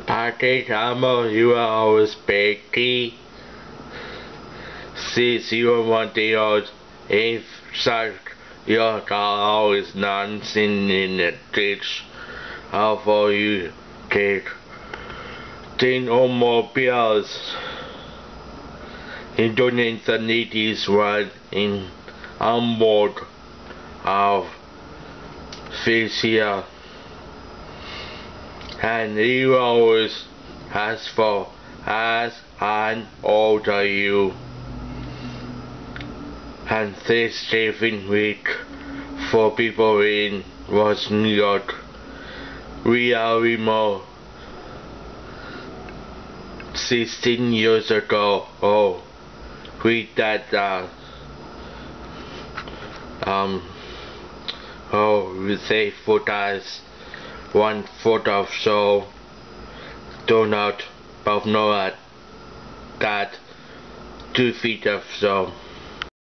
Patrick Hammer, you are always Becky. 601 if such your car is dancing in the ditch. How far you take 10 or more pills. Indonesia natives were in on board of Felicia, and he always asks for as an old are you, and Thanksgiving week for people in was New York. We are remote 16 years ago. Oh, we that we say foot as 1 foot of so do not both know that 2 feet of so.